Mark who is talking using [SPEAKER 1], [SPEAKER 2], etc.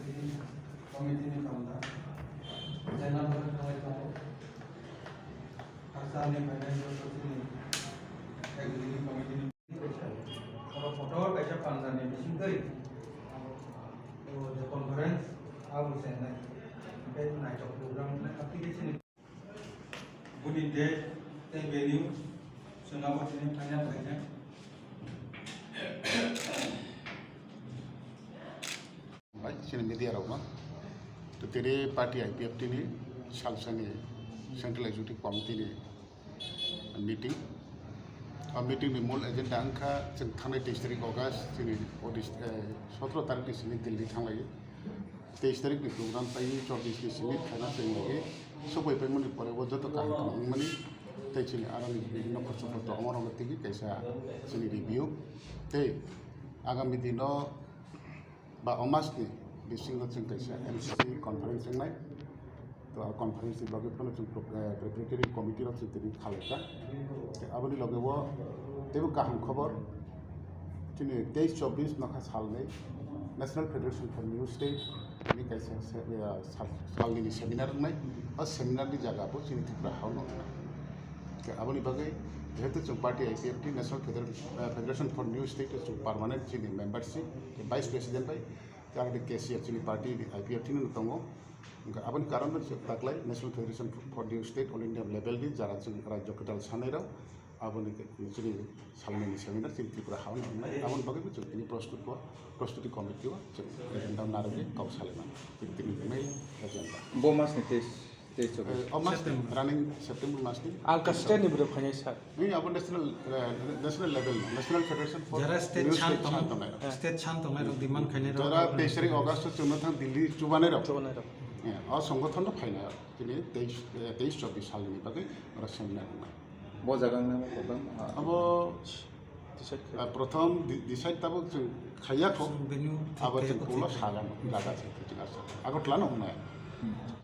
[SPEAKER 1] कमिटिनि फाउन्डार जायना थांबाय दङ आसामनि फाइनान्सियेल ससाइटिनि एग्जिकिउटिभ कमिटिनि फट'र बायसा फान्डानि बिसिङै कन्फारेन्स आबो सेनाय ओमफ्राय नाइट प्रग्राम एप्लिकेशन गुडी डे टेन वेन्यू सोनाबथिनि फाइनाल बायसा
[SPEAKER 2] sini media rauma to tere party IPFT ni salsani Central Executive Committee ni meeting meeting ni mul agenda angka jeng thangnai 23 tarik August sini 17 tarik ni sini Delhi thanglai 23 tarik ni program pai 24 ni sini khana jeng lagi sobai pai mani pore wo joto kaham kham mani tai sini arani bibhinno khorcho photo amar tigi kaisa sini review te agami dino ba omas ni bising jeng kaisa MCC conference nai to conference lage phone jeng preparatory committee ro jeng tiri khaleka aboni lage wo tebo kaham khobor tini 23-24 nakha sal nei National Federation for New State ni kaisa salni seminar nai o seminar ni jaga bo tini tipra hauno aboni bage যেহেতু जों party IPFT National Federation for New State जों permanent जोंनि membership vice president bye जागोन केसीआर जोंनि party IPFT नि दङ आबनि कारण ताकलाय National Federation for New State all India level नि जारा जों राज्य कटाल सानेराव आबनि जोंनि सालनि सेमिनार जों त्रिपुरा हावन होननाय आबनि बागै जों तिनि प्रस्तुति कमिटियाव जों एजेन्डा नारगे गाव सालायना तिनि मेल एजेन्डा
[SPEAKER 3] बोमास नि
[SPEAKER 2] almost running September last year.
[SPEAKER 4] Alka state ni bro khanya sir.
[SPEAKER 2] We have national level, National Federation for
[SPEAKER 1] Jara state chant tomai ro demand khane ro.
[SPEAKER 2] Jara 23 August to Jonathan Delhi chubane ro. और संगठन तो फाइना तिनी 23-24 साल नि बागै र seminar
[SPEAKER 3] बो जगह नाम प्रथम
[SPEAKER 2] अब प्रथम डिसाइड तब जों खाया खो अब जों कोला सागान जागा छ आगोट लानो हुनाय